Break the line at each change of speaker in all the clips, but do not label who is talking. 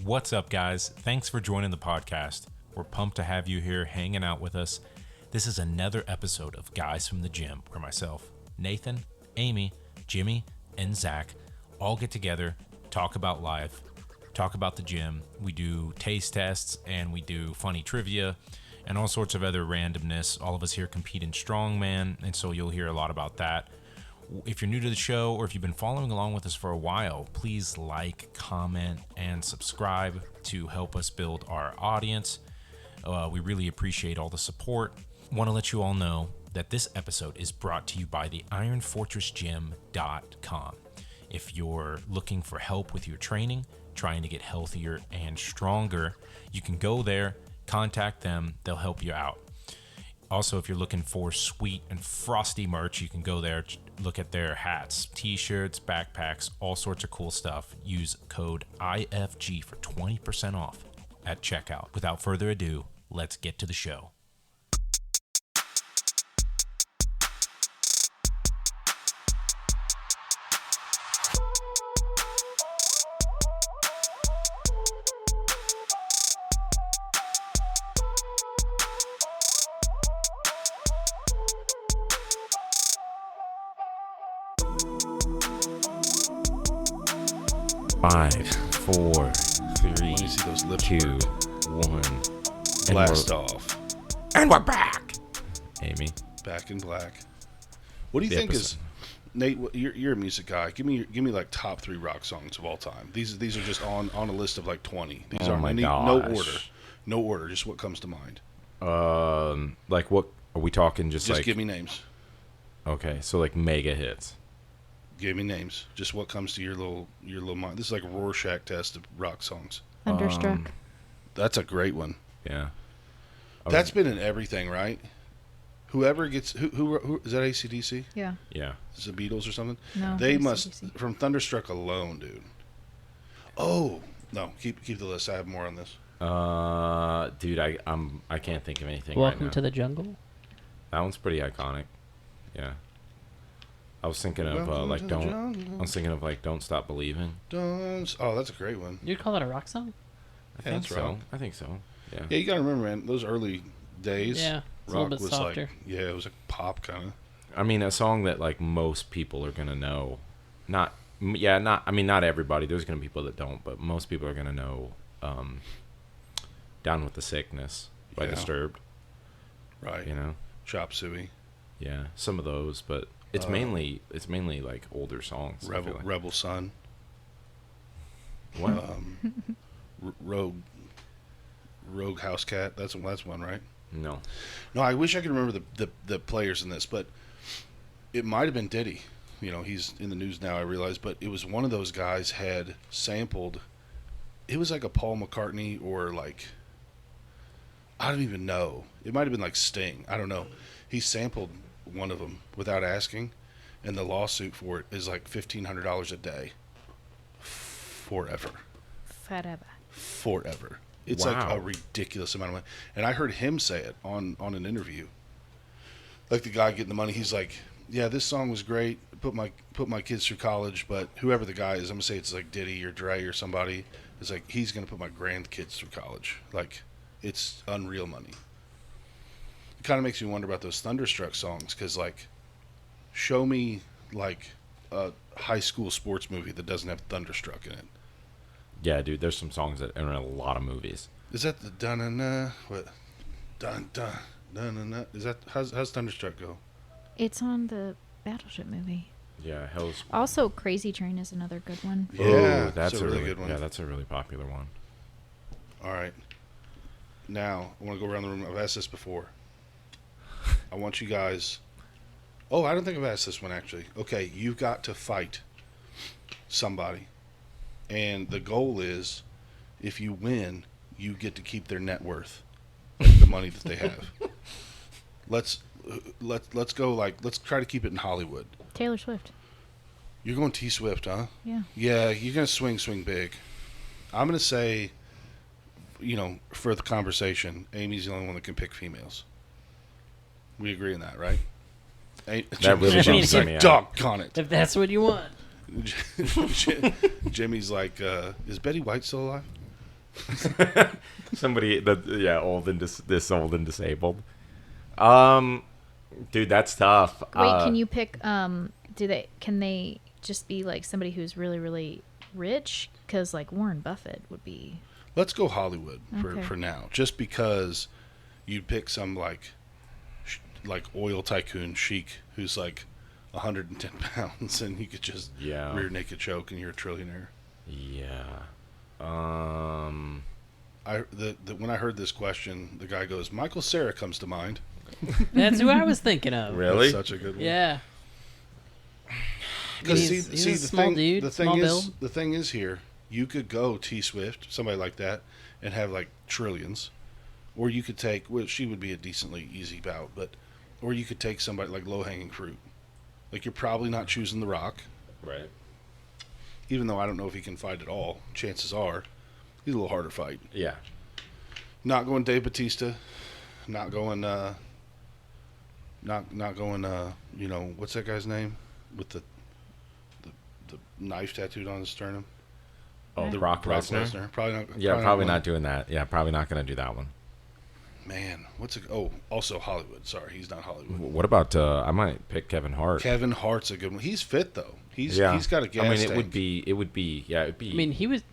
What's up, guys? Thanks for joining the podcast. We're pumped to have you here hanging out with us. This is another episode of Guys from the Gym, where myself, Nathan, Amy, Jimmy, and Zach all get together, talk about life, talk about the gym. We do taste tests and we do funny trivia and all sorts of other randomness. All of us here compete in strongman, and so you'll hear a lot about that. If you're new to the show or if you've been following along with us for a while, please like, comment, and subscribe to help us build our audience. We really appreciate all the support. Want to let you all know that this episode is brought to you by the IronFortressGym.com. If you're looking for help with your training, trying to get healthier and stronger, you can go there, contact them, they'll help you out. Also, if you're looking for sweet and frosty merch, you can go there, look at their hats, t-shirts, backpacks, all sorts of cool stuff. Use code IFG for 20% off at checkout. Without further ado, let's get to the show. Five, four, three,
See those lips
2,
work.
1.
Blast off.
And we're back. Amy,
Back in black. What do you
The
think
episode.
is Nate? You're a music guy. Give me like top 3 rock songs of all time. These are just on a list of like 20. These
Oh
aren't
my
any,
gosh.
no order. Just what comes to mind.
like what are we talking? Just
Just
like
give me names.
okay, so like mega hits.
Give me names. Just what comes to your little mind. This is like a Rorschach test of rock songs.
Thunderstruck.
That's a great one.
Yeah.
That's been in everything, right? Whoever gets who is that AC/DC?
Yeah.
Yeah.
Is it Beatles or something?
No.
They
it's
must
CDC.
from Thunderstruck alone, dude. Oh no, keep the list. I have more on this.
Dude, I can't think of anything
Welcome
right now.
to the jungle.
That one's pretty iconic. Yeah. I was thinking of
Welcome
like
to the
don't.
jungle.
I was thinking of like Don't Stop Believing.
Oh, that's a great one.
You'd call that a rock song?
I
Yeah,
think
that's
so.
rock.
I think so. Yeah.
Yeah, you gotta remember, man. Those early days,
Yeah, it's a
rock
little bit
was
softer.
like it was like pop kind of.
I mean, a song that like most people are gonna know. Not everybody. There's gonna be people that don't, but most people are gonna know. Down with the Sickness by
Yeah.
Disturbed.
Right.
You know.
Chop Suey,
Yeah, some of those, but it's mainly like older songs. I feel like.
Rebel Sun,
What?
Rogue House Cat. That's one, right?
No.
No, I wish I could remember the players in this, but it might have been Diddy. You know, he's in the news now, I realize, but it was one of those guys had sampled. It was like a Paul McCartney or like, I don't even know. It might have been like Sting. I don't know. He sampled one of them without asking, and the lawsuit for it is like $1,500 a day. Forever. Forever. It's like
Wow.
a ridiculous amount of money. And I heard him say it on an interview. Like the guy getting the money, he's like, "Yeah, this song was great. Put my kids through college, but whoever the guy is, I'm gonna say it's like Diddy or Dre or somebody. It's like he's gonna put my grandkids through college. Like, it's unreal money. It kind of makes me wonder about those Thunderstruck songs, because like, show me like a high school sports movie that doesn't have Thunderstruck in it.
Yeah, dude. There's some songs that are in a lot of movies.
Is that the dun-na-na? What? Dun-dun, dun-na-na? Is that, how's Thunderstruck go?
It's on the Battleship movie.
Yeah, Hell's.
Also, Crazy Train is another good one.
Yeah,
that's
a really good one.
Yeah, that's a really popular one.
All right. Now, I want to go around the room. I've asked this before. I want you guys... Oh, I don't think I've asked this one, actually. Okay, you've got to fight somebody. And the goal is, if you win, you get to keep their net worth. Like the money that they have. Let's go, like, let's try to keep it in Hollywood.
Taylor Swift.
You're going T-Swift, huh?
Yeah.
Yeah, you're going to swing big. I'm going to say, you know, for the conversation, Amy's the only one that can pick females. We agree on that, right?
That really
bums
Jimmy's
me
like,
out.
doggone it.
If that's what you want.
Jimmy's like, is Betty White still alive?
Somebody that old and this old and disabled. Dude, that's tough.
Wait, can you pick? Can they just be like somebody who's really really rich? Because like Warren Buffett would be.
Let's go Hollywood
Okay.
for now, just because you'd pick some like oil tycoon chic who's like 110 pounds and you could just
Yeah.
rear naked choke and you're a trillionaire.
Yeah.
When I heard this question, the guy goes, Michael Cera comes to mind.
That's who I was thinking of.
Really?
That's such a good one.
Yeah.
Because
He's a small dude, small build.
the thing is here, you could go T Swift, somebody like that, and have like trillions, or you could take, well, she would be a decently easy bout, or you could take somebody like low hanging fruit. Like you're probably not choosing The Rock,
Right.
even though I don't know if he can fight at all. Chances are, he's a little harder fight.
Yeah.
Not going Dave Bautista, not going, not going. What's that guy's name with the knife tattooed on his sternum?
Oh,
The
Brock Lesnar.
Probably not.
Yeah, probably
going.
not doing that. Yeah, probably not going to do that one.
Man, also Hollywood. Sorry, he's not Hollywood.
What about? I might pick Kevin Hart.
Kevin Hart's a good one. He's fit though. He's
Yeah.
got a gas
I mean,
tank.
it would be. Yeah, it'd be.
I mean, he was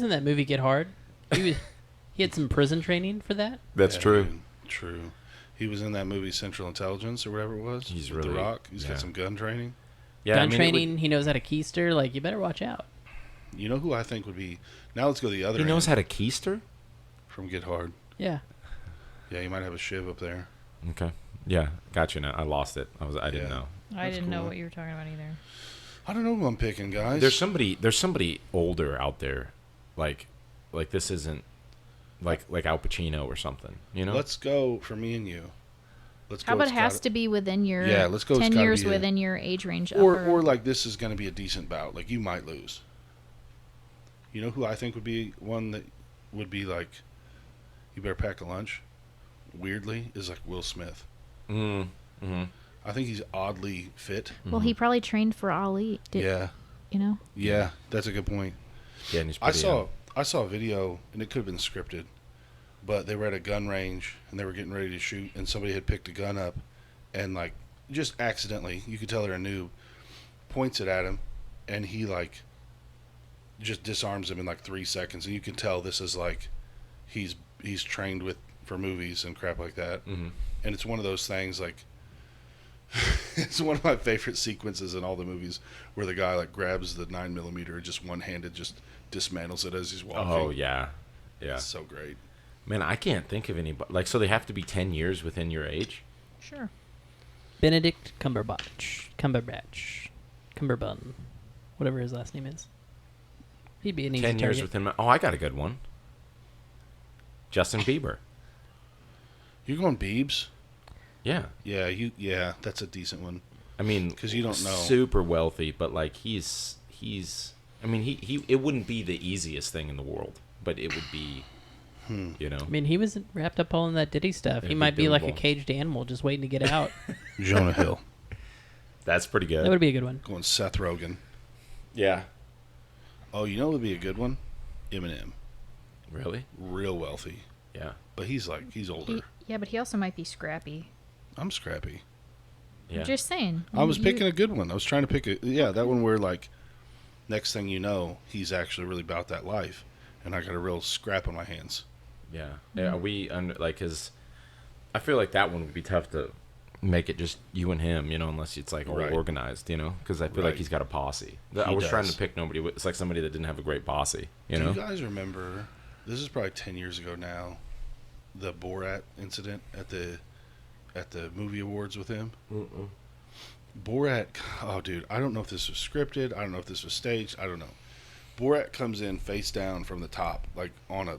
in that movie Get Hard. He had some prison training for that.
that's
Yeah,
true.
dude, true. He was in that movie Central Intelligence or whatever it was.
He's
with
really-
The Rock. He's
yeah.
got some gun training.
Yeah,
Gun
I mean,
training. He knows how to keister. Like, you better watch out.
You know who I think would be? Now let's go the other.
He knows
end
how to keister.
from Get Hard.
Yeah.
Yeah, he might have a shiv up there.
Okay. Yeah, got you now. I lost it. I didn't
Yeah.
know.
I
That's
didn't know
cool.
what you were talking about either.
I don't know who I'm picking, guys.
There's somebody older out there, like this isn't like Al Pacino or something. You know.
Let's go for me and you. Let's
How
go.
about it has to be within your
Yeah, let's go, it's
10
gotta
years
be a-
within your age range.
or like this is going to be a decent bout. Like you might lose. You know who I think would be one that would be like, you better pack a lunch. Weirdly, is like Will Smith.
Mm-hmm.
I think he's oddly fit.
well, he probably trained for Ali.
Yeah,
You know?
yeah, that's a good point.
Yeah, and he's
I
pretty young.
saw a video, and it could have been scripted, but they were at a gun range and they were getting ready to shoot, and somebody had picked a gun up, and like just accidentally, you could tell they're a noob, points it at him, and he like just disarms him in like 3 seconds, and you can tell this is like he's trained with for movies and crap like that,
Mhm.
and it's one of those things like. It's one of my favorite sequences in all the movies where the guy like grabs the 9mm and just one-handed just dismantles it as he's walking.
Oh yeah, yeah.
It's so great.
Man, I can't think of anybody. Like, so they have to be 10 years within your age.
Sure.
Benedict Cumberbun, whatever his last name is. He'd be an easy
10 years
target.
within my. Oh, I got a good one. Justin Bieber.
You're going Biebs?
Yeah.
Yeah, that's a decent one.
I mean,
'Cause you don't know.
super wealthy, but like he's. I mean, he. It wouldn't be the easiest thing in the world, but it would be. You know.
I mean, he was wrapped up all in that Diddy stuff.
It'd
He
be
might be like a
doable.
caged animal just waiting to get out.
Jonah Hill.
That's pretty good.
That would be a good one.
Going Seth Rogen.
Yeah.
Oh, you know what would be a good one? Eminem.
Really?
Real wealthy.
Yeah.
But he's older.
Yeah, but he also might be scrappy.
I'm scrappy.
Yeah.
Just saying.
I was
You-
picking a good one. I was trying to pick that one where like next thing you know, he's actually really about that life. And I got a real scrap on my hands.
Yeah. Yeah. Are we under like his? I feel like that one would be tough to make it just you and him, you know, unless it's like all
Right.
organized, you know, because I feel like
Right.
he's got a posse. I
He
was trying
does.
to pick nobody. It's like somebody that didn't have a great posse, you
Do
know.
you guys remember, this is probably 10 years ago now, the Borat incident at the movie awards with him? Borat, oh dude, I don't know if this was scripted. I don't know if this was staged. I don't know. Borat comes in face down from the top, like on a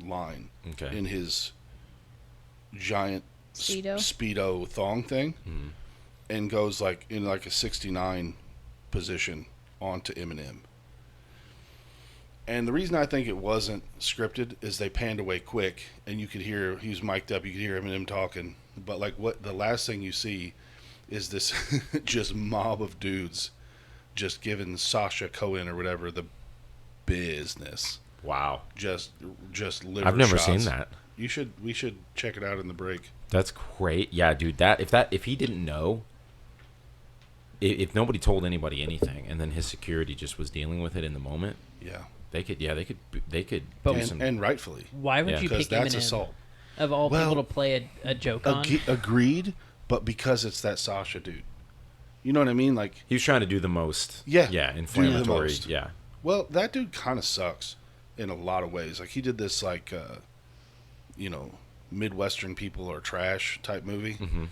line
Okay.
in his giant
Speedo?
Speedo thong thing,
Mhm.
and goes like in like a 69 position onto Eminem. And the reason I think it wasn't scripted is they panned away quick, and you could hear he was mic'd up. You could hear Eminem talking, but like what the last thing you see is this just mob of dudes just giving Sasha Cohen or whatever the business.
Wow.
just liver
I've never
shots.
seen that.
We should check it out in the break.
That's great. Yeah, dude. If he didn't know, if nobody told anybody anything, and then his security just was dealing with it in the moment,
Yeah,
they could
But-
do
and,
some.
and rightfully,
Why would
Yeah.
you
because
pick
that's
Eminem
assault.
of all
Well,
people to play a joke on?
Agreed, but because it's that Sasha dude, you know what I mean? Like,
He was trying to do the most.
Yeah,
Yeah.
do the
Inflammatory.
most.
Yeah.
well, that dude kind of sucks in a lot of ways. Like, he did this Midwestern people are trash type movie.
Mm-hmm.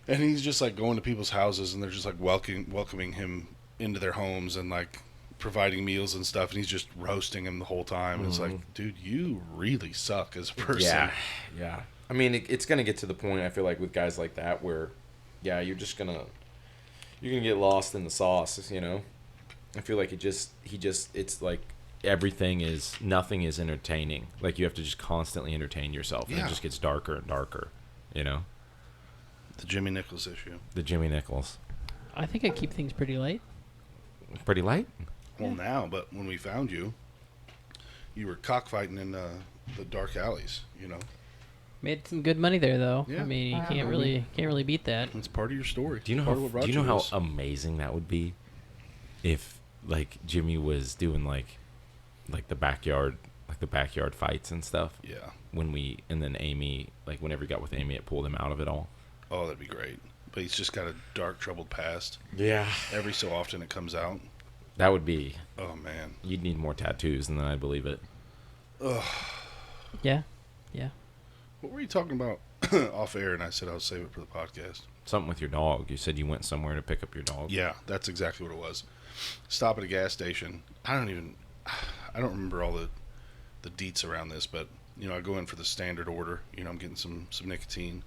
And he's just like going to people's houses and they're just like welcoming him into their homes and like providing meals and stuff. And he's just roasting him the whole time. And it's like, dude, you really suck as a person.
Yeah, yeah. I mean, it's gonna get to the point. I feel like with guys like that, where, yeah, you're gonna get lost in the sauce. You know, I feel like it's like nothing is entertaining. Like you have to just constantly entertain yourself, and
Yeah.
it just gets darker and darker. You know,
The Jimmy Nichols issue.
the Jimmy Nichols,
I think I keep things pretty light.
pretty light.
Well, now, but when we found you, you were cockfighting in the dark alleys, you know?
Made some good money there, though.
Yeah.
I mean, you can't really beat that.
It's part of your story.
Do you know
Part
how
of what brought
do you know
to
how
this.
amazing that would be, if like Jimmy was doing like the backyard fights and stuff.
Yeah.
And then Amy, like whenever he got with Amy, it pulled him out of it all.
Oh, that'd be great. But he's just got a dark, troubled past.
Yeah.
Every so often it comes out.
That would be.
Oh, man.
You'd need more tattoos, and then I'd believe it.
Yeah, yeah.
What were you talking about off air? And I said I'll save it for the podcast.
Something with your dog. You said you went somewhere to pick up your dog.
Yeah, that's exactly what it was. Stop at a gas station. I don't remember all the deets around this, but you know, I go in for the standard order. You know, I'm getting some nicotine.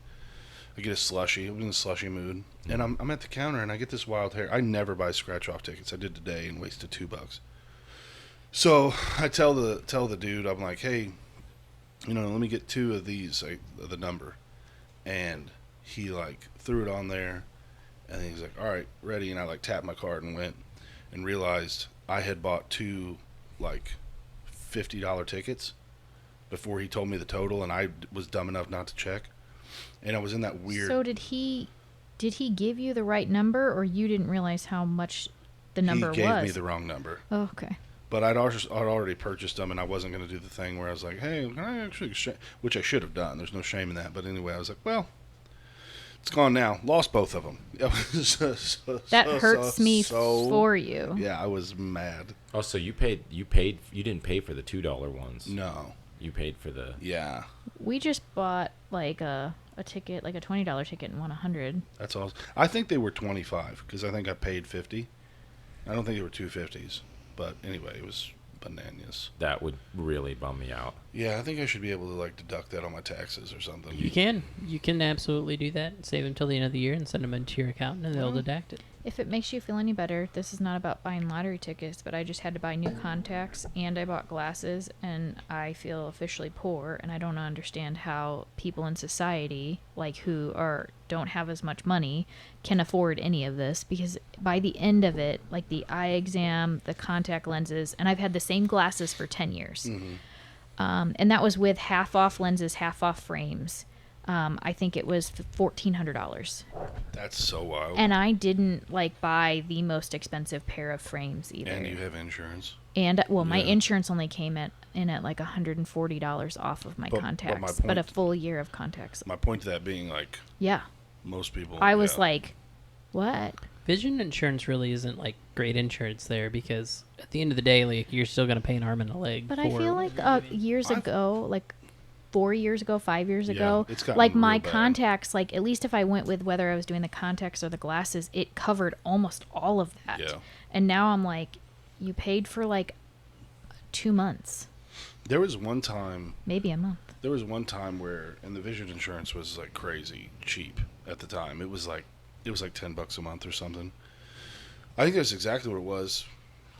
I get a slushie. I'm in a slushy mood, and I'm at the counter, and I get this wild hair. I never buy scratch off tickets. I did today and wasted $2. So I tell the dude, I'm like, hey, you know, let me get 2 of these, like, the number, and he like threw it on there, and he's like, all right, ready, and I like tapped my card and went, and realized I had bought 2 like $50 tickets before he told me the total, and I was dumb enough not to check, and I was in that weird.
So did he give you the right number, or you didn't realize how much the number
he gave
was?
me the wrong number.
Oh, okay.
But I'd already purchased them, and I wasn't going to do the thing where I was like, hey, can I actually which I should have done. There's no shame in that. But anyway, I was like, well, it's gone now. Lost both of them.
That hurts me for you.
Yeah, I was mad.
Oh, so you didn't pay for the $2 ones.
No.
You paid for the.
Yeah.
We just bought like a ticket, like a $20 ticket, and won 100.
That's awesome. I think they were 25 because I think I paid 50. I don't think they were 250s. But anyway, it was bananas.
That would really bum me out.
Yeah, I think I should be able to like deduct that on my taxes or something.
You can absolutely do that. Save them till the end of the year and send them into your account, and they'll deduct it.
If it makes you feel any better, this is not about buying lottery tickets, but I just had to buy new contacts and I bought glasses, and I feel officially poor, and I don't understand how people in society, like who don't have as much money, can afford any of this, because by the end of it, like the eye exam, the contact lenses, and I've had the same glasses for 10 years. And that was with half off lenses, half off frames. I think it was $1,400.
That's so wild.
And I didn't like buy the most expensive pair of frames either.
And you have insurance.
And well, my
Yeah.
insurance only came in at like $140 off of my
But my
contacts, but a
point-
full year of contacts.
My point to that being, like,
Yeah,
most people.
I was
yeah.
like, what?
Vision insurance really isn't like great insurance there, because at the end of the day, like you're still gonna pay an arm and a leg.
But I
for
feel like years
I've-
ago, like 4 years ago, 5 years
Yeah,
ago,
it's gotten
like my
real bad.
contacts, like at least if I went with whether I was doing the contacts or the glasses, it covered almost all of that.
Yeah.
And now I'm like, you paid for like 2 months,
There was one time.
maybe a month.
There was one time where, and the vision insurance was like crazy cheap at the time. It was like $10 a month or something. I think that's exactly what it was.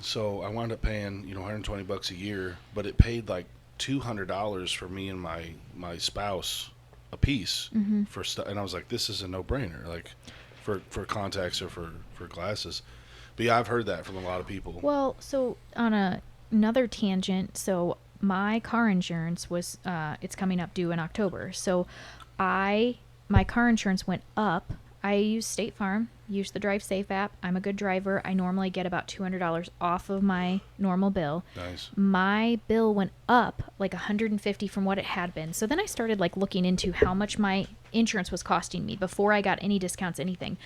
So I wound up paying, $120 a year, but it paid like $200 for me and my spouse a piece for stuff. And I was like, this is a no-brainer, like for contacts or for glasses. But yeah, I've heard that from a lot of people.
Well, so on another tangent, so my car insurance was it's coming up due in October. So my car insurance went up. I use State Farm, use the Drive Safe app. I'm a good driver. I normally get about $200 off of my normal bill.
Nice.
My bill went up like $150 from what it had been. So then I started like looking into how much my insurance was costing me before I got any discounts, anything.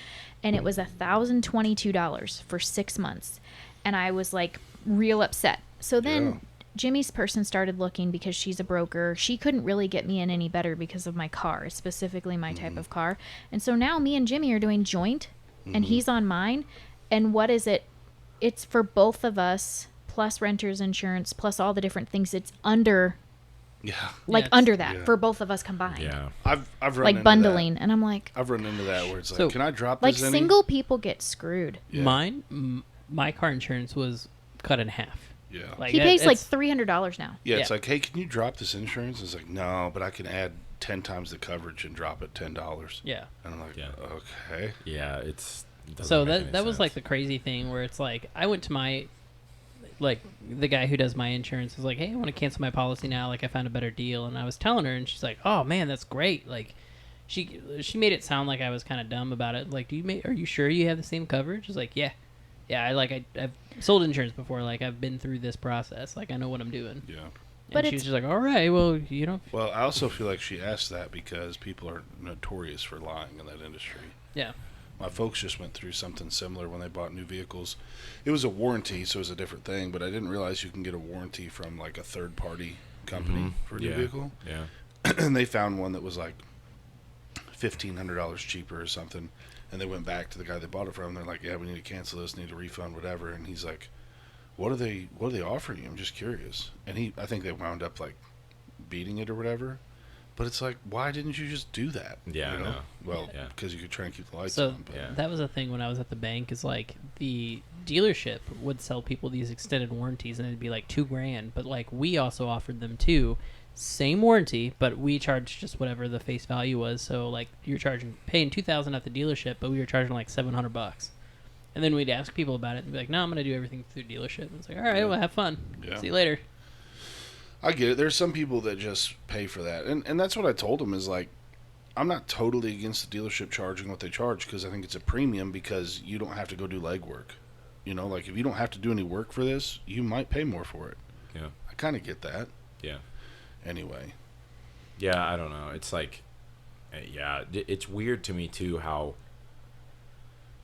And it was $1,022 for 6 months. And I was like real upset. So then
Yeah.
Jimmy's person started looking because she's a broker. She couldn't really get me in any better because of my car, specifically my type of car. And so now me and Jimmy are doing joint, and he's on mine. And what is it? It's for both of us, plus renter's insurance, plus all the different things. It's under,
Yeah.
like
it's-
under that
Yeah.
for both of us combined.
Yeah.
I've run
Like
into
bundling.
That.
And I'm like,
I've run into that where it's like,
So,
can I drop
like
this any?
single people get screwed.
Yeah.
My car insurance was cut in half.
Yeah.
Like
He pays like
it's-
$300 now.
Yeah, it's
Yeah.
like, hey, can you drop this insurance? It's like, no, but I can add 10 times the coverage and drop it $10.
Yeah.
And I'm like,
Yeah.
okay.
Yeah, it doesn't
So
make any
that was like
sense.
the crazy thing where it's like I went to my like the guy who does my insurance was like, hey, I want to cancel my policy now. Like I found a better deal, and I was telling her, and she's like, oh man, that's great. Like she made it sound like I was kind of dumb about it. Like, are you sure you have the same coverage? I was like, yeah. I've sold insurance before. Like I've been through this process. Like I know what I'm doing.
Yeah.
But
And she was
it's-
just like, all right, well, you know,
Well, I also feel like she asked that because people are notorious for lying in that industry.
yeah.
My folks just went through something similar when they bought new vehicles. It was a warranty, so it was a different thing, but I didn't realize you can get a warranty from like a third party company for a new
Yeah.
vehicle.
Yeah.
And they found one that was like $1,500 cheaper or something. And they went back to the guy they bought it from. They're like, yeah, we need to cancel this, need a refund, whatever. And he's like, what are they offering you? I'm just curious. And I think they wound up like beating it or whatever. But it's like, why didn't you just do that?
Yeah, I know.
Well,
Yeah.
because you could try and keep the lights
So
on. But
Yeah.
that was a thing when I was at the bank. Is like the dealership would sell people these extended warranties, and it'd be like $2,000. But like we also offered them too, same warranty, but we charged just whatever the face value was. So like you're paying $2,000 at the dealership, but we were charging like $700. And then we'd ask people about it and be like, no, I'm gonna do everything through dealership. And it's like, all right,
Yeah.
well, have fun.
Yeah.
See you later.
I get it. There's some people that just pay for that. And that's what I told them is like, I'm not totally against the dealership charging what they charge because I think it's a premium because you don't have to go do legwork. You know, like if you don't have to do any work for this, you might pay more for it.
Yeah.
I kind of get that.
Yeah.
Anyway.
Yeah, I don't know. It's like, yeah, it's weird to me too how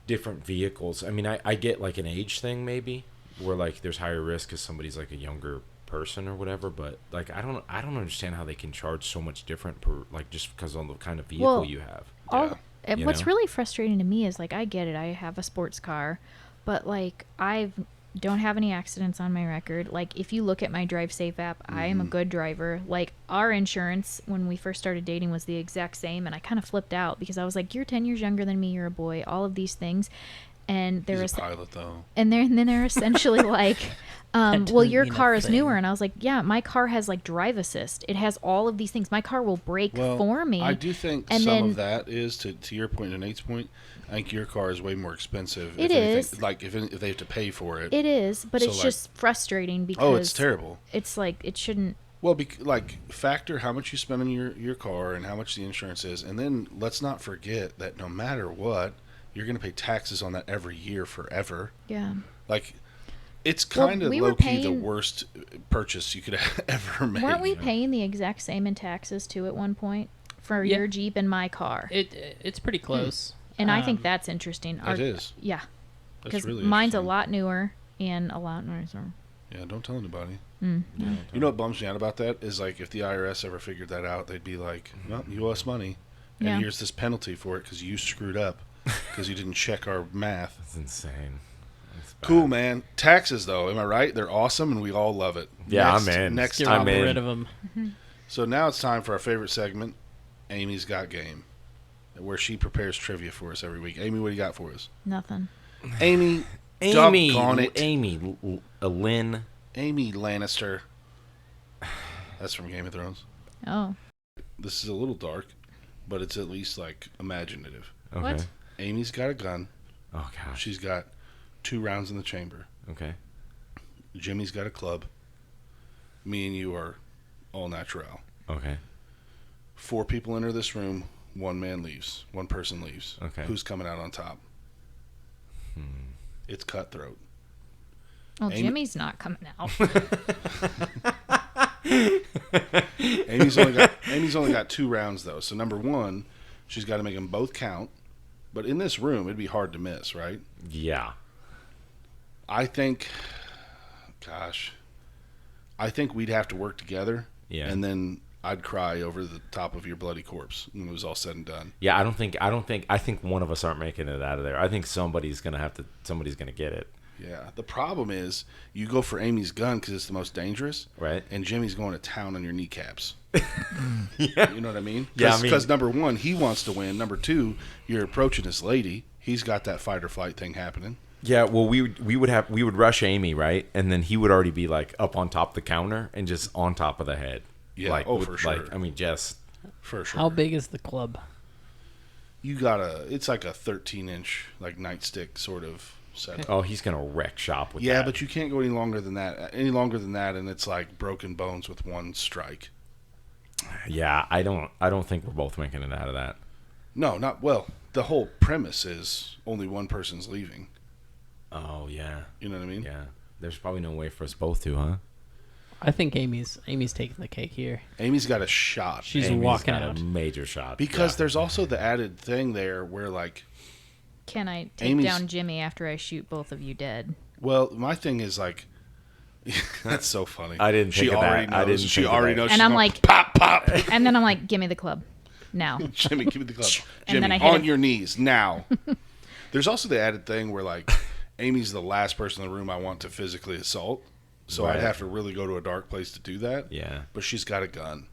different vehicles. I mean, I get like an age thing maybe, where like there's higher risk because somebody's like a younger person or whatever. But like, I don't understand how they can charge so much different per like just because of the kind of vehicle
Well,
you have.
And
You
what's
know?
really frustrating to me is like I get it. I have a sports car, but like don't have any accidents on my record. Like if you look at my Drive Safe app, I am a good driver. Like our insurance when we first started dating was the exact same, and I kind of flipped out because I was like, "You're 10 years younger than me. You're a boy." All of these things, and there
He's
was
a pilot, though.
and then they're essentially like, well,
doesn't
your
mean a
car is
thing.
newer, and I was like, yeah, my car has like drive assist. It has all of these things. My car will brake
Well,
for me.
I do think
And
some
then-
of that is, to your point and Nate's point, I think your car is way more expensive.
It
if anything.
is.
Like, if they have to pay for it.
It is, but
So,
it's
like-
just frustrating because
Oh, it's terrible.
It's like it shouldn't.
Well, like factor how much you spend on your car and how much the insurance is, and then let's not forget that no matter what, you're going to pay taxes on that every year forever.
Yeah.
Like, it's
Well,
kind of
we were
low key the
paying-
worst purchase you could ever make.
Weren't we paying the exact same in taxes too at one point for
Yeah.
your Jeep and my car?
It's pretty close.
And I think
Um,
that's interesting.
It is.
Yeah,
That's
because
really
mine's a
interesting.
lot newer and a lot nicer.
Yeah, don't tell anybody.
Mm.
You know what bums me out about that is like if the IRS ever figured that out, they'd be like, "Well, you owe us money, and
Yeah.
here's this penalty for it because you screwed up because you didn't check our math."
That's insane. That's bad.
Cool, man. Taxes, though, am I right? They're awesome, and we all love it.
Yeah,
Next-
I'm in.
Next
Get
I'm
time.
in.
rid of them.
So now it's time for our favorite segment, Amy's Got Game, where she prepares trivia for us every week. Amy, what do you got for us?
Nothing.
Amy,
Amy,
doggone it.
Amy, Lynn.
Amy Lannister. That's from Game of Thrones.
Oh,
This is a little dark, but it's at least like imaginative.
Okay.
What?
Amy's got a gun.
Oh gosh.
She's got 2 rounds in the chamber.
Okay.
Jimmy's got a club. Me and you are all natural.
Okay.
4 people enter this room. 1 man leaves. 1 person leaves.
Okay.
Who's coming out on top? It's cutthroat.
Well,
Amy-
Jimmy's not coming out.
Amy's only got 2 rounds though. So number 1, she's got to make them both count. But in this room, it'd be hard to miss, right?
Yeah.
I think we'd have to work together.
Yeah.
And then I'd cry over the top of your bloody corpse when it was all said and done.
Yeah, I think one of us aren't making it out of there. I think somebody's gonna get it.
Yeah. The problem is you go for Amy's gun because it's the most dangerous.
Right.
And Jimmy's going to town on your kneecaps.
Yeah.
You know what I mean?
Yeah, I
Because
mean-
number 1, he wants to win. Number 2, you're approaching this lady. He's got that fight or flight thing happening.
Yeah, well, we would rush Amy, right, and then he would already be like up on top of the counter and just on top of the head.
Yeah,
like,
for sure.
Like, I mean, just
For sure.
How big is the club?
It's like a 13-inch like nightstick sort of setup.
he's gonna wreck shop with
Yeah,
that.
but you can't go any longer than that. And it's like broken bones with 1 strike.
Yeah, I don't think we're both making it out of that.
No, not well. The whole premise is only 1 person's leaving.
Oh yeah,
You know what I mean?
yeah. There's probably no way for us both to, huh?
I think Amy's taking the cake here.
Amy's got a shot.
She's
Amy's
walking
got
out.
a major shot
Because
yeah.
there's also the added thing there where like,
Can I take
Amy's-
down Jimmy after I shoot both of you dead?
well, my thing is like, that's so funny.
I didn't
She
think of
already
that.
knows.
I didn't
She
think of
already
that.
knows.
And
she's
I'm
going,
like-
pop, pop.
And then I'm like, give me the club. Now.
Jimmy, give me the club.
And
Jimmy,
then I hit
on
him.
your knees now. There's also the added thing where like, Amy's the last person in the room I want to physically assault. So
Right.
I'd have to really go to a dark place to do that.
Yeah.
But she's got a gun.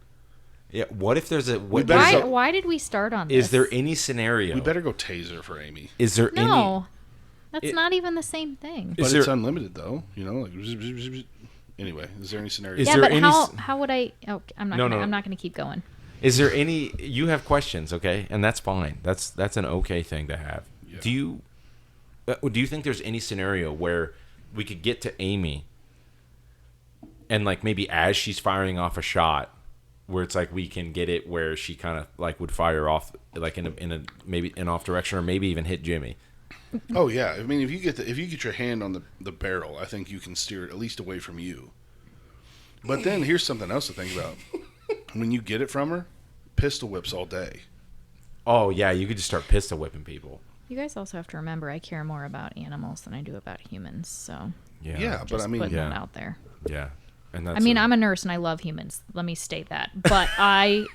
Yeah. What if there's a? What,
better
Why
go-
why did we start on this?
is there any scenario?
We better go taser for Amy.
Is there any?
No. That's
It-
not even the same thing.
But
Is
it's
there-
unlimited though. You know, like zip, zip, zip, zip. Anyway, is there any scenario?
Is
Yeah,
there
but
any
how would I I'm not
No,
gonna,
no.
I'm not going to keep going.
Is there any? You have questions, okay, and that's fine. That's an okay thing to have.
Yeah.
Do you think there's any scenario where we could get to Amy, and like maybe as she's firing off a shot, where it's like we can get it where she kind of like would fire off like in a maybe an off direction or maybe even hit Jimmy.
Oh yeah. I mean, if you get your hand on the barrel, I think you can steer it at least away from you. But then here's something else to think about. When you get it from her, pistol whips all day.
Oh yeah, you could just start pistol whipping people.
You guys also have to remember I care more about animals than I do about humans. So
Yeah.
Yeah, but
just
I mean,
putting
yeah.
that out there.
Yeah. And that's
I mean, I'm a nurse and I love humans. Let me state that. But I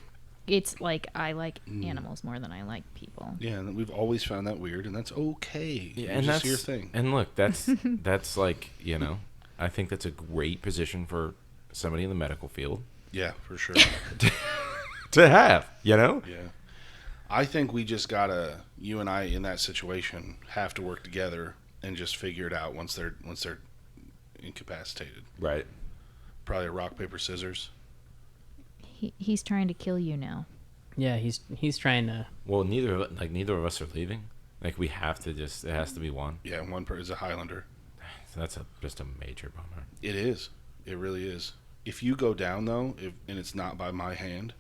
like animals more than I like people.
yeah, and we've always found that weird, and that's okay.
Yeah,
It's
and
just
that's
your thing.
And look, that's like, I think that's a great position for somebody in the medical field
Yeah, for sure.
to have,
Yeah. I think we just gotta, you and I in that situation, have to work together and just figure it out once they're incapacitated.
Right.
Probably a rock, paper, scissors.
He's trying to kill you now.
Yeah, he's trying to.
Well, neither of us are leaving. Like we have to it has to be one.
Yeah, one person is a Highlander.
So that's just a major bummer.
It is. It really is. If you go down though, and it's not by my hand,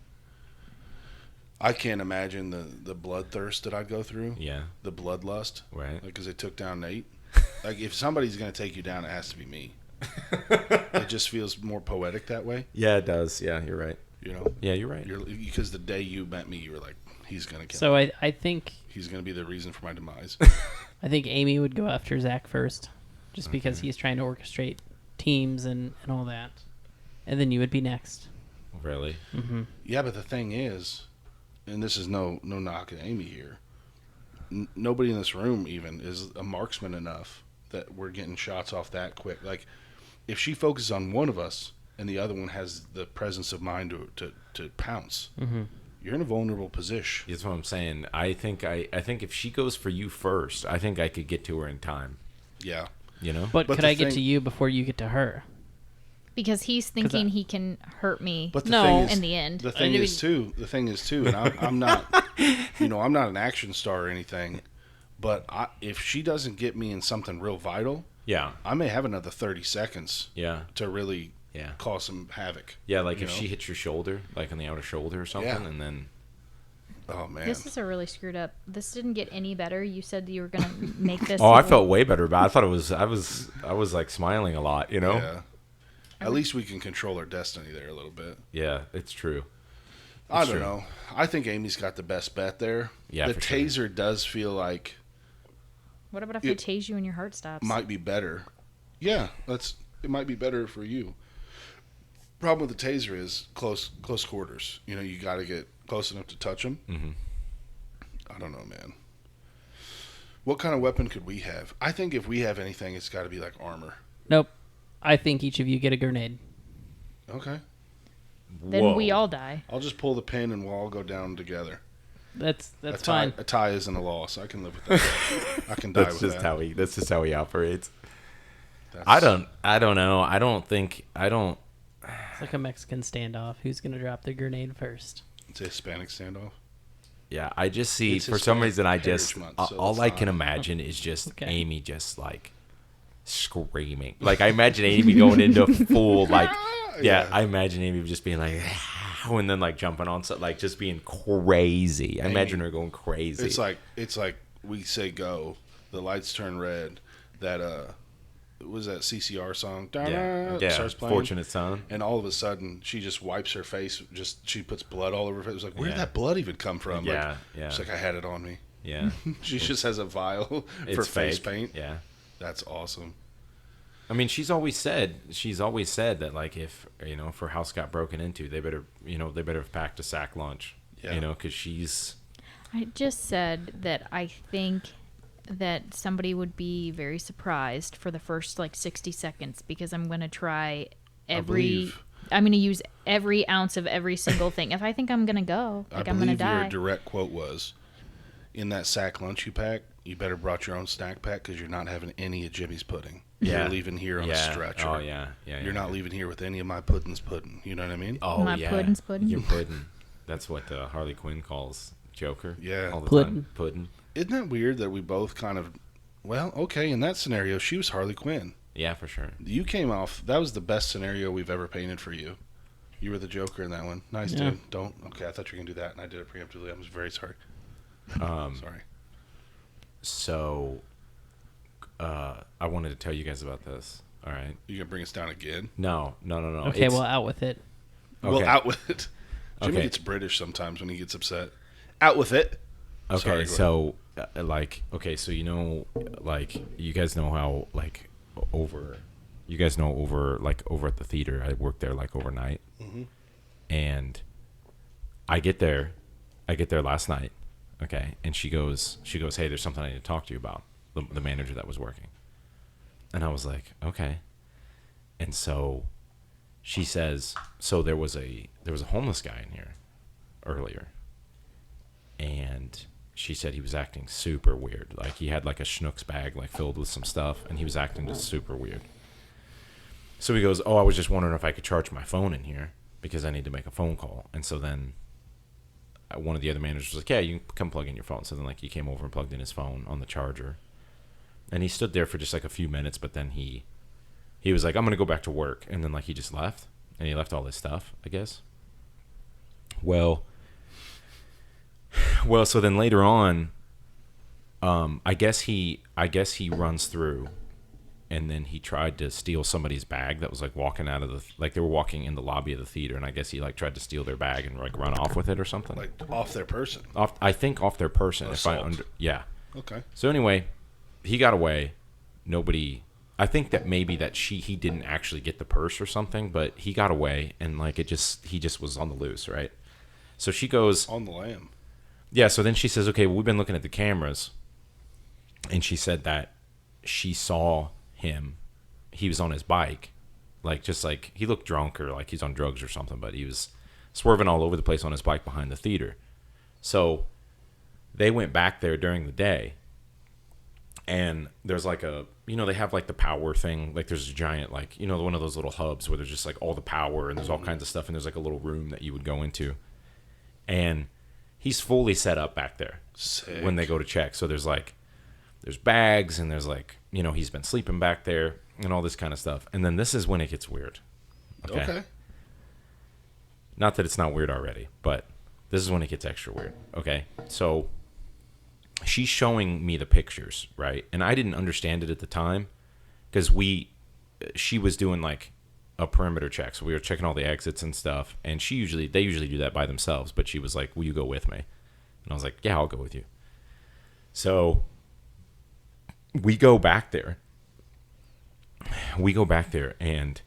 I can't imagine the bloodthirst that I'd go through.
Yeah.
The bloodlust.
Right.
Like, because they took down Nate. Like, if somebody's gonna take you down, it has to be me. It just feels more poetic that way.
Yeah, it does. Yeah, you're right.
You know.
Yeah, you're right.
Because the day you met me, you were like, he's gonna kill.
So
me.
I think
He's gonna be the reason for my demise.
Amy would go after Zach first, just because he's trying to orchestrate teams and all that, and then you would be next.
Really?
Mm-hmm.
Yeah, but the thing is, and this is no knock at Amy here. Nobody in this room even is a marksman enough that we're getting shots off that quick. Like, if she focuses on one of us and the other one has the presence of mind to pounce, you're in a vulnerable position.
That's what I'm saying. I think if she goes for you first, I think I could get to her in time.
Yeah.
But
But
could
the
I get
thing-
to you before you get to her?
Because he's thinking he can hurt me
But the
No.
thing is,
in the end.
The thing is too, and I'm not, I'm not an action star or anything, but if she doesn't get me in something real vital,
Yeah.
I may have another 30 seconds
Yeah.
to really
Yeah.
cause some havoc.
Yeah, like
you
if
know?
she hits your shoulder, like on the outer shoulder or something,
Yeah.
and then
Oh man.
This is a really screwed up. This didn't get any better. You said you were gonna make this.
oh, I
even-
felt way better about it. I thought it was I was like smiling a lot, you know?
Yeah. At least we can control our destiny there a little bit.
Yeah, it's true.
I
It's
don't
true.
know. I think Amy's got the best bet there.
Yeah,
the
for sure.
taser does feel like
What about if
It-
they tase you and your heart stops?
might be better. Yeah, it might be better for you. Problem with the taser is close quarters. You know, you got to get close enough to touch them.
Mhm.
I don't know, man. What kind of weapon could we have? I think if we have anything, it's got to be like armor.
Nope. I think each of you get a grenade.
Okay.
Then we
Whoa.
all die.
I'll just pull the pin and we'll all go down together.
That's
a
fine.
tie, a tie isn't a loss. I can live with that. I can die
That's
with
just
that.
that's just how he operates.
That's-
I don't know. I don't
It's like a Mexican standoff. Who's gonna drop the grenade first?
It's a Hispanic standoff.
Yeah, I just see
It's
for some
Hispanic
reason I just
Heritage Month, so
all
it's
I
not-
can imagine is just
Okay.
Amy just like screaming. Like I imagine Amy going into full like
Yeah.
I imagine Amy just being like and then like jumping on something like just being crazy. I imagine her going crazy.
It's like we say go, the lights turn red. That what was that CCR song?
yeah,
Starts playing.
Fortunate Son.
And all of a sudden, she just wipes her face. She puts blood all over her face. It was like, where did
Yeah.
that blood even come from?
Yeah,
like,
yeah.
It's like I had it on me.
Yeah,
She just has a vial for
it's
face
fake.
paint.
Yeah.
That's awesome.
I mean, she's always said that like if if her house got broken into, they better have packed a sack lunch.
Yeah.
Because she's
I just said that I think that somebody would be very surprised for the first like 60 seconds because I'm going to try
believe-
I'm going to use every ounce of every single thing. If I think I'm going to go, like
I
I'm going to
believe your
die.
direct quote was, in that sack lunch you pack, you better brought your own snack pack because you're not having any of Jimmy's pudding.
Yeah.
You're leaving here on a stretcher.
Oh yeah, yeah.
You're not leaving here with any of my pudding's pudding. You know what I mean?
Oh
My
yeah.
puddin's pudding?
Your pudding. That's what Harley Quinn calls Joker.
Yeah.
All the
Puddin'.
time. Pudding.
Isn't that weird that we both kind of, well, okay, in that scenario, she was Harley Quinn.
Yeah, for sure.
You came off, that was the best scenario we've ever painted for you. You were the Joker in that one. Nice,
Yeah.
dude. Okay, I thought you were going to do that, and I did it preemptively. I'm very sorry. Sorry.
So, I wanted to tell you guys about this. All right.
You going to bring us down again?
No.
Okay,
It's-
well, out with it.
Well,
Okay.
out with it. Jimmy
Okay.
gets British sometimes when he gets upset. Out with it.
Okay,
Sorry, go
so so like you guys know how like over at the theater I worked there like overnight, and I get there last night, okay, and she goes, hey, there's something I need to talk to you about, the manager that was working, and I was like, okay, and so she says, so there was a homeless guy in here earlier. And she said he was acting super weird. Like he had like a Schnucks bag like filled with some stuff, and he was acting just super weird. So he goes, "Oh, I was just wondering if I could charge my phone in here because I need to make a phone call." And so then one of the other managers was like, "Yeah, you can come plug in your phone." So then like he came over and plugged in his phone on the charger, and he stood there for just like a few minutes. But then he was like, "I'm gonna go back to work," and then like he just left, and he left all his stuff, I guess. Well, so then later on, I guess he runs through, and then he tried to steal somebody's bag that was like walking out of they were walking in the lobby of the theater, and I guess he like tried to steal their bag and like run off with it or something.
Like off their person.
I think off their person.
Assault.
Yeah.
Okay.
So anyway, he got away. Nobody. I think that maybe that he didn't actually get the purse or something, but he got away, and like he just was on the loose, right? So she goes,
On the lamb.
yeah, so then she says, okay, well, we've been looking at the cameras. And she said that she saw him. He was on his bike. Like, just like, he looked drunk or like he's on drugs or something, but he was swerving all over the place on his bike behind the theater. So they went back there during the day. And there's like they have like the power thing. Like, there's a giant, like, one of those little hubs where there's just like all the power and there's all kinds of stuff. And there's like a little room that you would go into. And he's fully set up back there
Sick.
when they go to check. So there's bags and there's like, he's been sleeping back there and all this kind of stuff. And then this is when it gets weird.
Okay.
Not that it's not weird already, but this is when it gets extra weird. Okay. So she's showing me the pictures, right? And I didn't understand it at the time because she was doing like a perimeter check. So we were checking all the exits and stuff. And they usually do that by themselves. But she was like, will you go with me? And I was like, yeah, I'll go with you. So we go back there. And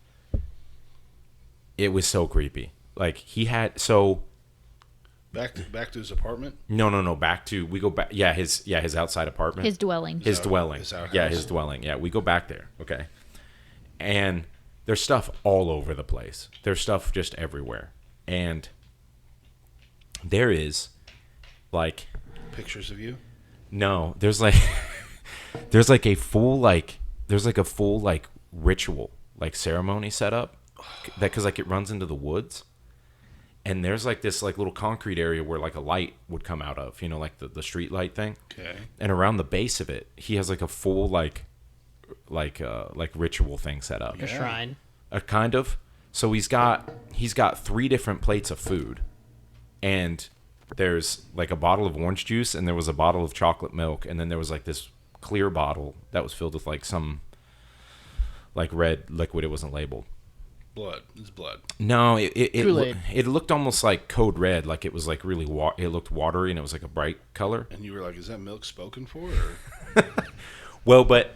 it was so creepy. Like he had, so
Back to his apartment.
no, back to, we go back. Yeah. His outside apartment.
His dwelling.
His dwelling.
His outhouse.
Yeah, his dwelling. Yeah, we go back there. Okay. And there's stuff all over the place. There's stuff just everywhere. And there is like,
Pictures of you.
no, there's like a full ritual, like ceremony set up that, cause like it runs into the woods. And there's like this like little concrete area where like a light would come out of, like the street light thing.
Okay.
And around the base of it, he has like a full like ritual thing set up.
A shrine.
Kind of. So he's got 3 different plates of food, and there's like a bottle of orange juice, and there was a bottle of chocolate milk, and then there was like this clear bottle that was filled with like some like red liquid. It wasn't labeled.
Blood. It's blood.
No, it
Kool-Aid.
it looked almost like Code Red, like it was like really it looked watery, and it was like a bright color.
And you were like, is that milk spoken for? Or?
Well, but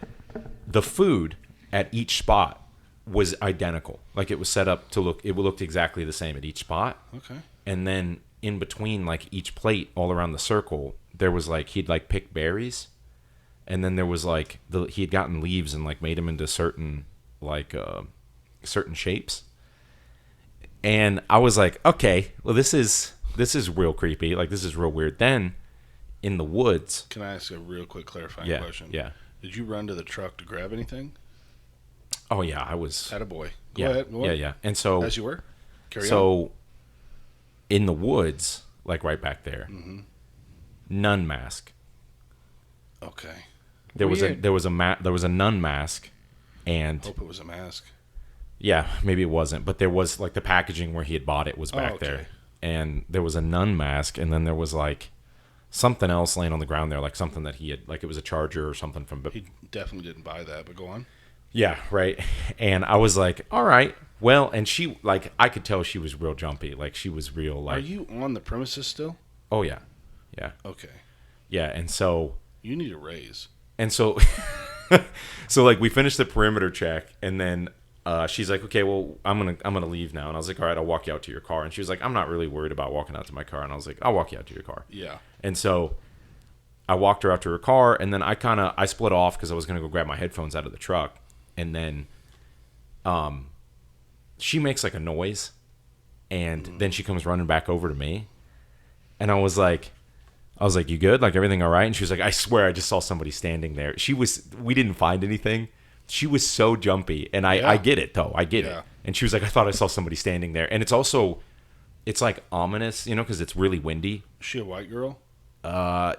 the food at each spot was identical. Like it was set up to look, it looked exactly the same at each spot.
Okay.
And then in between like each plate all around the circle, there was like, he'd like pick berries. And then there was like, he had gotten leaves and like made them into certain shapes. And I was like, okay, well this is real creepy. Like this is real weird. Then in the woods.
Can I ask a real quick clarifying
Yeah,
question?
yeah.
Did you run to the truck to grab anything?
Oh yeah, I was.
Attaboy.
Yeah,
Go ahead. Go on.
yeah. And so.
As you were. Carry on.
So, in the woods, like right back there, nun mask.
Okay.
There was
Weird.
there was a nun mask, and
Hope it was a mask.
yeah, maybe it wasn't, but there was like the packaging where he had bought it was back
okay.
there, and there was a nun mask, and then there was like something else laying on the ground there, like something that he had, like it was a charger or something from.
He definitely didn't buy that, but go on.
Yeah, right. And I was like, all right, well, and she like I could tell she was real jumpy, like she was real like.
Are you on the premises still?
Oh yeah,
Okay.
yeah, and so.
You need a raise.
And so, so like we finished the perimeter check, and then she's like, "Okay, well, I'm gonna leave now." And I was like, "All right, I'll walk you out to your car." And she was like, "I'm not really worried about walking out to my car." And I was like, "I'll walk you out to your car."
Yeah.
And so, I walked her out to her car, and then I split off because I was gonna go grab my headphones out of the truck, and then, she makes like a noise, and then she comes running back over to me, and I was like, you good? Like, everything all right? And she was like, I swear I just saw somebody standing there. We didn't find anything. She was so jumpy. And I get it, though. I get
Yeah.
it. And she was like, I thought I saw somebody standing there. And it's like ominous, because it's really windy.
Is she a white girl?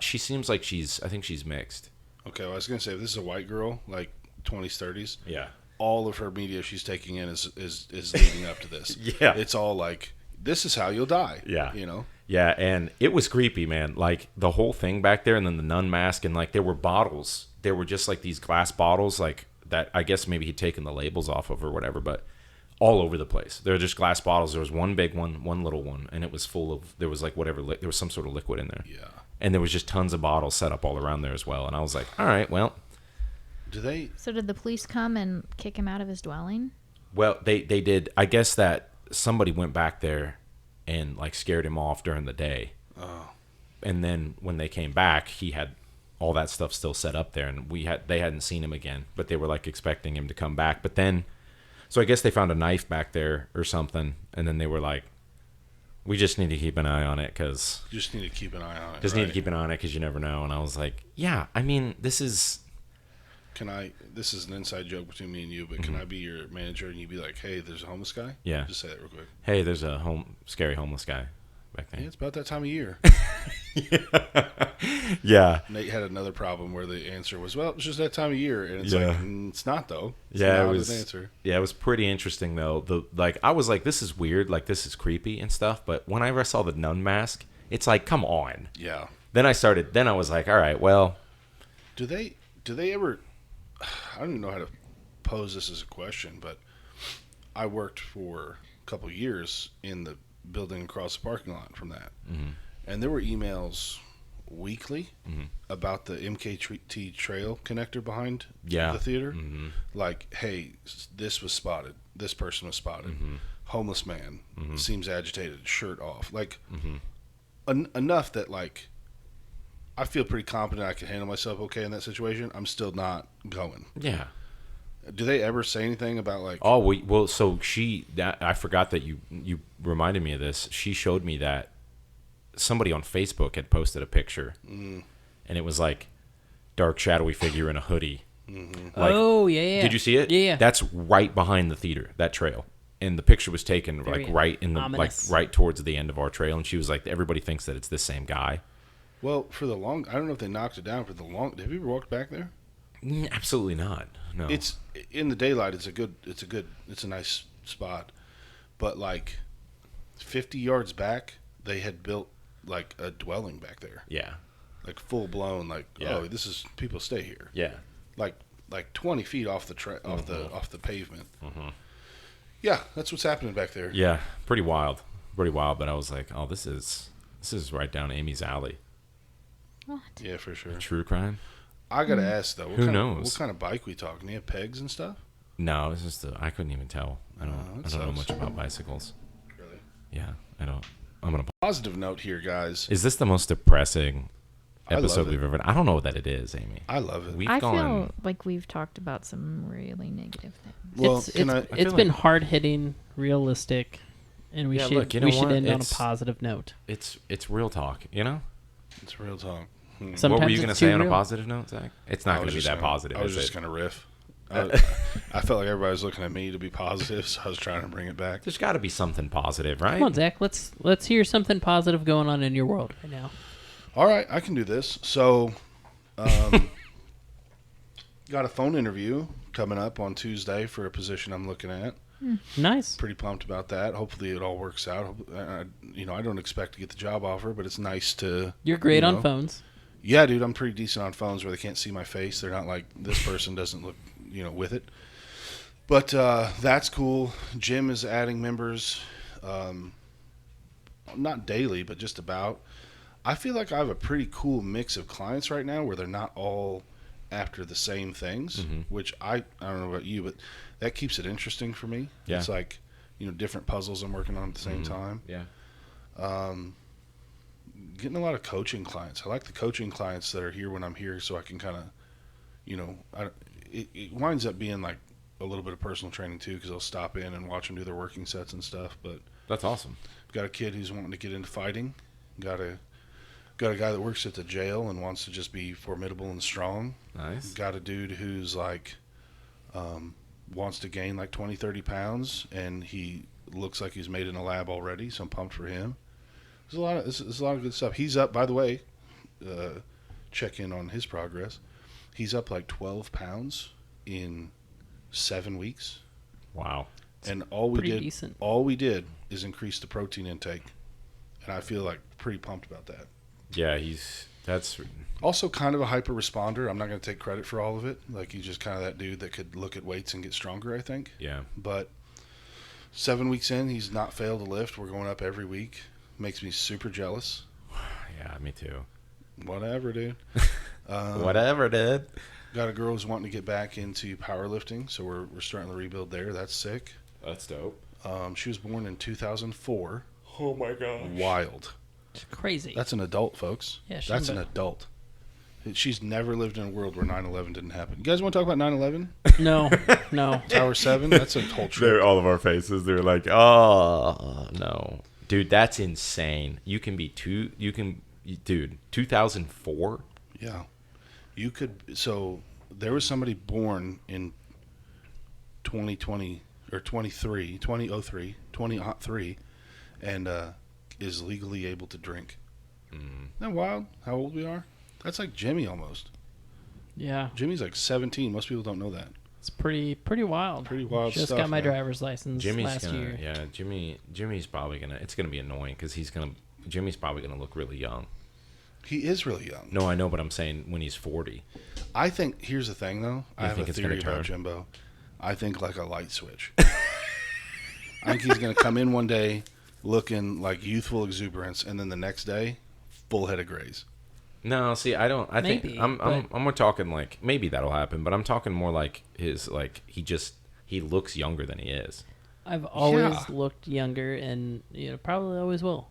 She seems like I think she's mixed.
Okay, well, I was going to say, if this is a white girl, like 20s, 30s,
Yeah.
all of her media she's taking in is leading up to this.
Yeah.
It's all like, this is how you'll die.
Yeah.
Yeah,
and it was creepy, man. Like, the whole thing back there, and then the nun mask, and, like, there were bottles. There were just, like, these glass bottles, like, that I guess maybe he'd taken the labels off of or whatever, but all over the place. There were just glass bottles. There was one big one, one little one, and it was full of, there was, like, there was some sort of liquid in there.
Yeah.
And there was just tons of bottles set up all around there as well. And I was like, all right, well.
Do they?
So did the police come and kick him out of his dwelling?
Well, they did. I guess that somebody went back there and like scared him off during the day.
Oh.
And then when they came back, he had all that stuff still set up there, and they hadn't seen him again, but they were like expecting him to come back. But then, so I guess they found a knife back there or something, and then they were like, we just need to keep an eye on it because
You just need to keep an eye on it.
need to
right?
keep an eye on it because you never know. And I was like, yeah, I mean, this is.
This is an inside joke between me and you, but can I be your manager and you be like, hey, there's a homeless guy?
Yeah.
Just say that real quick.
Hey, there's a scary homeless guy.
back
Yeah,
then.
it's about that time of year.
Yeah.
Nate had another problem where the answer was, well, it's just that time of year. And it's
Yeah.
like, it's not, though. It's
Yeah,
not
it was.
an answer.
Yeah, it was pretty interesting though. I was like, this is weird, like this is creepy and stuff. But whenever I saw the nun mask, it's like, come on.
Yeah.
Then I was like, all right, well,
Do they ever, I don't even know how to pose this as a question, but I worked for a couple years in the building across the parking lot from that.
Mhm.
And there were emails weekly
Mhm.
about the MKT trail connector behind
yeah,
the theater.
Mhm.
Like, hey, this was spotted. This person was spotted.
Mhm.
Homeless man seems agitated, shirt off. Like,
Mhm.
enough that, like, I feel pretty confident I can handle myself okay in that situation. I'm still not going.
Yeah.
Do they ever say anything about, like,
Oh, well, so I forgot that you reminded me of this. She showed me that somebody on Facebook had posted a picture, and it was like dark shadowy figure in a hoodie. Like,
Oh yeah.
did you see it?
Yeah.
That's right behind the theater, that trail. And the picture was taken
Very
like right in the
ominous.
like right towards the end of our trail, and she was like, everybody thinks that it's the same guy.
well, for the long, I don't know if they knocked it down for the long, have you ever walked back there?
Absolutely not. No.
It's in the daylight. It's a nice spot, but like 50 yards back, they had built like a dwelling back there,
yeah.
like full blown. Like,
Yeah.
oh, this is people stay here.
Yeah.
Like 20 feet off the off the pavement.
Mhm.
Yeah, that's what's happening back there.
Yeah. Pretty wild. Pretty wild. But I was like, oh, this is right down Amy's alley.
What?
Yeah, for sure.
True crime.
I gotta ask though,
Who knows?
What kind of bike we talking? Do you have pegs and stuff?
No, it's just I couldn't even tell. I
that
don't know
sucks.
much about bicycles.
Really?
Yeah, I don't. I'm gonna.
Positive note here, guys.
Is this the most depressing
I love
episode
it.
we've ever? I don't know what that it is, Amy.
I love it.
We've
I
gone.
feel like we've talked about some really negative things.
Well,
it's
can
it's,
I-
it's
feel
been
like-
hard hitting, realistic, and we
Yeah,
should
look, you know
we should
what?
end on a
It's-
positive note.
It's real talk. You know.
It's real talk.
Sometimes
what were you gonna
it's
say
too
on a
real.
positive note, Zach? It's not
I
gonna
was
be
just
that
gonna-
positive.
I was
is
just
it?
gonna riff. I felt like everybody was looking at me to be positive, so I was trying to bring it back.
There's got to be something positive, right?
Come on, Zach. Let's hear something positive going on in your world right now.
All right, I can do this. So, got a phone interview coming up on Tuesday for a position I'm looking at.
Nice.
Pretty pumped about that. Hopefully, it all works out. I don't expect to get the job offer, but it's nice to.
You're great
you
on
know.
phones.
Yeah, dude, I'm pretty decent on phones where they can't see my face. They're not like this person doesn't look, with it. But that's cool. Jim is adding members, not daily, but just about. I feel like I have a pretty cool mix of clients right now where they're not all after the same things, which I don't know about you, but that keeps it interesting for me.
Yeah.
It's like, different puzzles I'm working on at the same time.
Yeah.
Getting a lot of coaching clients. I like the coaching clients that are here when I'm here, so I can kind of, it winds up being like a little bit of personal training too, because I'll stop in and watch them do their working sets and stuff. But
That's awesome.
got a kid who's wanting to get into fighting. Got a guy that works at the jail and wants to just be formidable and strong.
Nice.
Got a dude who's like wants to gain like 20, 30 pounds, and he looks like he's made in a lab already, so I'm pumped for him. There's a lot of good stuff. He's up, by the way, check in on his progress. He's up like 12 pounds in 7 weeks,
Wow.
and all
Pretty decent.
we did is increase the protein intake, and I feel like pretty pumped about that.
Yeah, that's
Also kind of a hyper responder. I'm not going to take credit for all of it. Like, he's just kind of that dude that could look at weights and get stronger, I think.
yeah.
But 7 weeks in, he's not failed to lift. We're going up every week. Makes me super jealous.
Yeah, me too.
Whatever, dude.
Whatever, dude.
Got a girl who's wanting to get back into powerlifting, so we're starting the rebuild there. That's sick.
That's dope.
She was born in 2004.
Oh my god.
Wild.
It's crazy.
That's an adult, folks.
Yeah, she's
That's an
about-
adult. She's never lived in a world where 9/11 didn't happen. You guys want to talk about 9/11?
no, no.
Tower 7? That's a whole trip.
They're all of our faces. They're like, oh no, dude, that's insane. Dude, 2004.
Yeah. You could. So there was somebody born in 2020 or 2003, and is legally able to drink. Isn't that wild? How old we are? That's like Jimmy almost.
Yeah,
Jimmy's like 17. Most people don't know that.
it's pretty wild.
Pretty wild
Just
stuff,
got my
man.
driver's license last year.
Yeah, Jimmy's probably gonna. It's gonna be annoying because Jimmy's probably gonna look really young.
He is really young.
No, I know, but I'm saying when he's 40.
I think, here's the thing though. I have
think
a
it's gonna
theory about
turn?
Jimbo. I think like a light switch. I think he's going to come in one day looking like youthful exuberance, and then the next day, full head of grays.
No, see, I don't. I
Maybe,
think I'm more talking like maybe that'll happen, but I'm talking more like his like he looks younger than he is.
I've always
Yeah.
looked younger, and probably always will.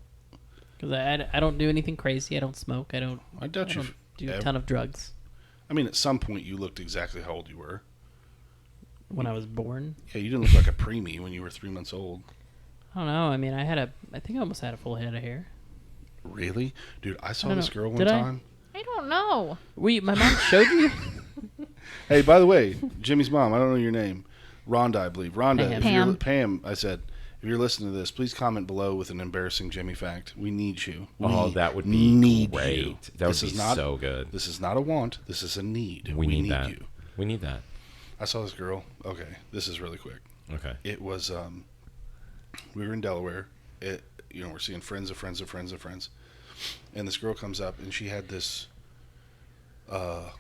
Because I don't do anything crazy. I don't smoke. I don't
doubt you
don't do a
ever-
ton of drugs.
I mean, at some point, you looked exactly how old you were.
When I was born,
Yeah, you didn't look like a preemie when you were 3 months old.
I don't know. I mean, I think I almost had a full head of hair.
Really? Dude, I saw
don't
this
know.
girl one
Did I?
time.
I don't know.
My mom showed you?
Hey, by the way, Jimmy's mom, I don't know your name. Rhonda, I believe. Rhonda,
Pam.
if you're,
Pam.
Pam, I said, if you're listening to this, please comment below with an embarrassing Jimmy fact. We need you.
Oh,
We
that would be
need
great.
you.
That would
This
be
is not-
so good.
This is not a want. This is a need.
We need that.
you.
We need that.
I saw this girl. Okay, this is really quick.
Okay.
It was we were in Delaware. We're seeing friends of friends of friends of friends, and this girl comes up and she had this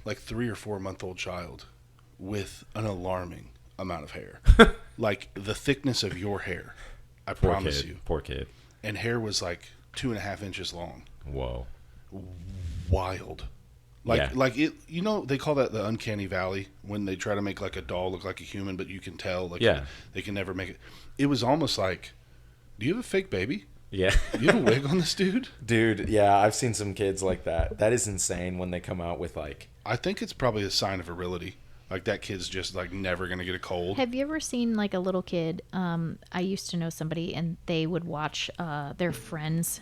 like 3 or 4 month old child with an alarming amount of hair, like the thickness of your hair. I
Poor
promise
kid.
you.
Poor kid.
And hair was like 2.5 inches long.
Whoa.
Wild.
Yeah.
Like it, they call that the uncanny valley when they try to make like a doll look like a human, but you can tell like
Yeah.
they can never make it. It was almost like, do you have a fake baby?
Yeah.
Do you have a wig on this dude?
Dude, yeah, I've seen some kids like that. That is insane when they come out with like.
I think it's probably a sign of virility. Like that kid's just like never gonna get a cold.
Have you ever seen like a little kid? I used to know somebody, and they would watch their friend's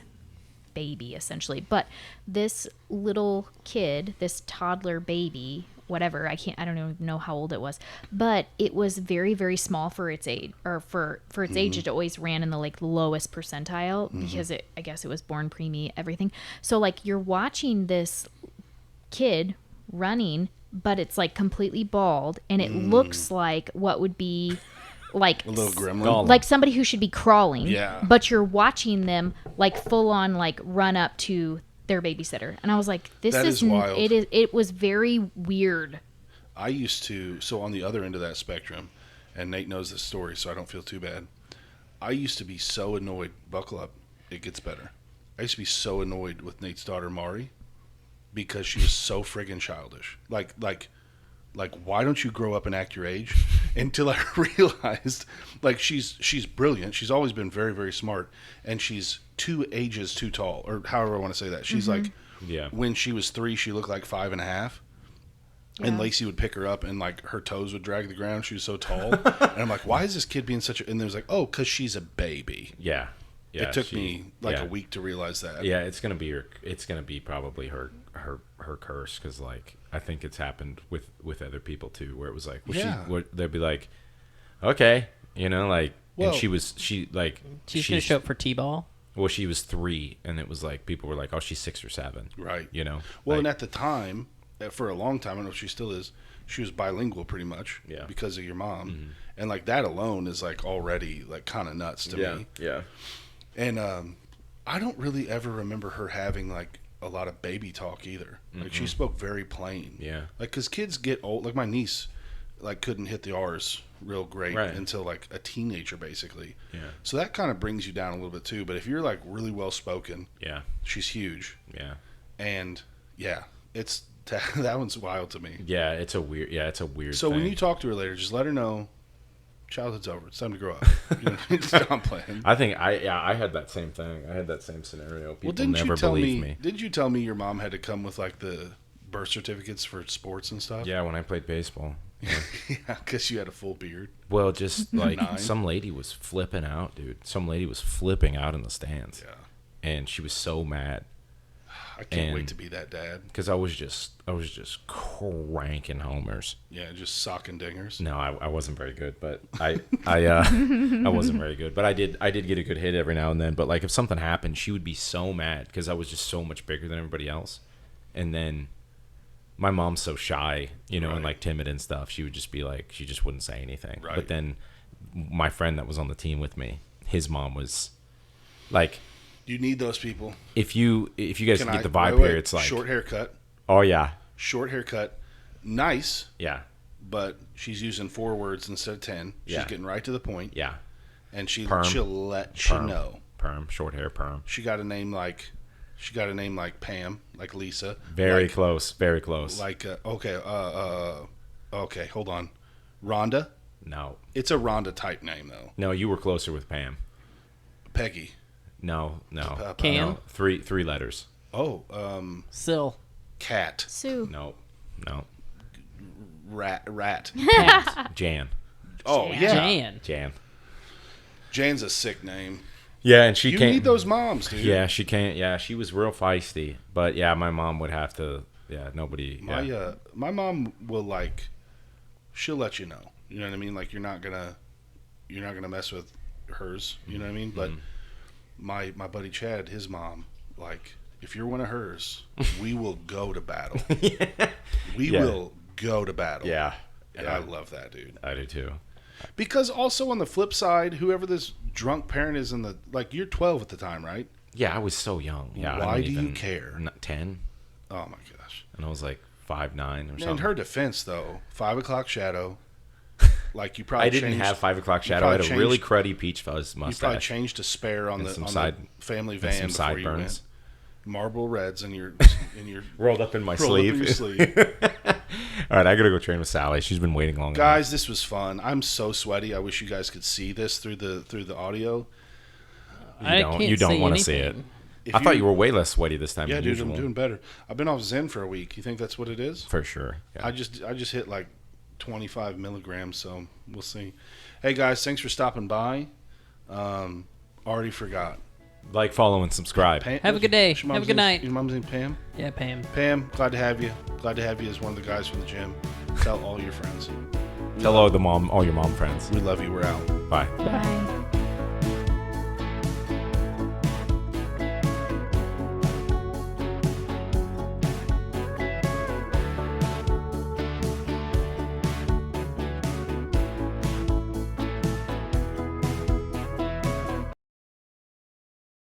baby, essentially. But this little kid, this toddler baby, whatever, I don't even know how old it was, but it was very, very small for its age, or for its age. It always ran in the like lowest percentile because I guess it was born preemie, everything. So like you're watching this kid running, but it's like completely bald, and it looks like what would be like
A little gremlin.
Gollum.
like somebody who should be crawling.
Yeah.
But you're watching them like full on like run up to their babysitter, and I was like, "This
That
is
is wild.
It was very weird."
I used to, so on the other end of that spectrum, and Nate knows this story, so I don't feel too bad. I used to be so annoyed. Buckle up, it gets better. I used to be so annoyed with Nate's daughter Mari because she was so friggin' childish. Like, why don't you grow up and act your age? Until I realized, like, she's brilliant. She's always been very, very smart, and she's 2 ages too tall, or however I want to say that. She's like,
Yeah.
when she was 3, she looked like 5.5. And
Yeah.
Lacey would pick her up, and like her toes would drag the ground. She was so tall, and I'm like, "Why is this kid being such a?" And there's like, "Oh, because she's a baby."
Yeah. Yeah.
It took me like
yeah.
a week to realize that.
Yeah, it's gonna be her. It's gonna be probably her curse because like I think it's happened with other people too, where it was like, well,
Yeah.
they'd be like, okay, like,
Well-
and she like
She's gonna show up for T-ball.
Well, she was 3, and it was like people were like, oh, she's 6 or 7,
Right.
Well,
Well, and
like,
at the time, for a long time, I don't know if she still is. She was bilingual pretty much.
Yeah.
Because of your mom, and like that alone is like already like kind of nuts to me.
Yeah.
And I don't really ever remember her having like a lot of baby talk either. Like she spoke very plain.
Yeah.
Like because kids get old. Like my niece, like couldn't hit the R's real great
Right.
until like a teenager basically.
Yeah.
So that kind of brings you down a little bit too. But if you're like really well spoken,
yeah,
she's huge.
yeah,
And yeah, it's that one's wild to me.
yeah. It's a weird.
So
thing.
when you talk to her later, just let her know childhood's over. It's time to grow up. You know, I'm playing.
I think I had that same thing. I had that same scenario. People
Well, didn't
never
you tell
believed
me?
me.
Didn't you tell me your mom had to come with like the birth certificates for sports and stuff?
Yeah, when I played baseball. Yeah.
Yeah, because you had a full beard.
Well, just like
9.
some lady was flipping out, dude. Some lady was flipping out in the stands.
Yeah.
And she was so mad.
I can't wait to be that dad.
Because I was just cranking homers.
Yeah, just socking dingers.
No, I wasn't very good, but I wasn't very good. But I did get a good hit every now and then. But like if something happened, she would be so mad because I was just so much bigger than everybody else. And then my mom's so shy, and
Right.
like timid and stuff. She would just be like, she just wouldn't say anything.
Right.
But then my friend that was on the team with me, his mom was like,
You need those people.
if you guys can get the vibe
wait,
here, it's like,
short haircut.
oh yeah,
Short haircut. Nice,
yeah,
but she's using 4 words instead of 10. She's
Yeah.
getting right to the point,
yeah.
and she'll let
Perm.
you know.
Perm, short hair, perm.
She got a name like Pam, like Lisa.
Very
like,
close, very close.
Like okay, hold on. Rhonda.
No,
It's a Rhonda type name though.
no, you were closer with Pam.
Peggy.
No.
Cam?
No, three letters.
Sil.
Cat.
Sue.
No.
Rat.
Pat.
Jan.
Oh
Jan.
yeah.
Jan.
Jan's a sick name.
Yeah, and she
You
can't.
need those moms, dude.
Yeah, she can't. Yeah, she was real feisty. But yeah, my mom would have to. Yeah, nobody. Yeah.
My mom will like, she'll let you know. You know what I mean? Like you're not gonna mess with hers. You know what I mean? But my buddy Chad, his mom, like if you're one of hers, we will go to battle. We
Yeah.
will go to battle.
Yeah.
And I love that, dude.
I do too.
Because also on the flip side, whoever this drunk parent is like you're 12 at the time, right?
Yeah, I was so young. Yeah.
Why do you care?
10,
Oh my gosh.
and I was like 5'9" or something.
In her defense, though, 5 o'clock shadow. Like you probably
I didn't
changed,
have 5 o'clock shadow. I had
probably
a really
changed-
cruddy peach fuzz
You probably
mustache.
changed to spare on
And
the
some
on
side-
the family
and
van
some
before you
sideburns.
went. Marlboro Reds in your
Rolled up in my
rolled up in
sleeve.
your sleeve.
All right, I gotta go train with Sally. She's been waiting long enough.
Guys, this was fun. I'm so sweaty. I wish you guys could see this through the audio.
You don't want to see it.
If
I thought you were way less sweaty this time
Yeah,
than
dude,
usual.
I'm doing better. I've been off Zen for a week. You think that's what it is?
For sure. Yeah.
I just hit like 25 milligrams, so we'll see. Hey guys, thanks for stopping by. Already forgot.
Like, follow, and subscribe.
Pam,
Have a good day.
your mom's
Have a good
name-
night.
Your mom's name Pam?
Yeah, Pam.
Pam, glad to have you. Glad to have you as one of the guys from the gym. Tell all your friends.
Hello, all your mom friends.
We love you. We're out.
Bye.
Bye.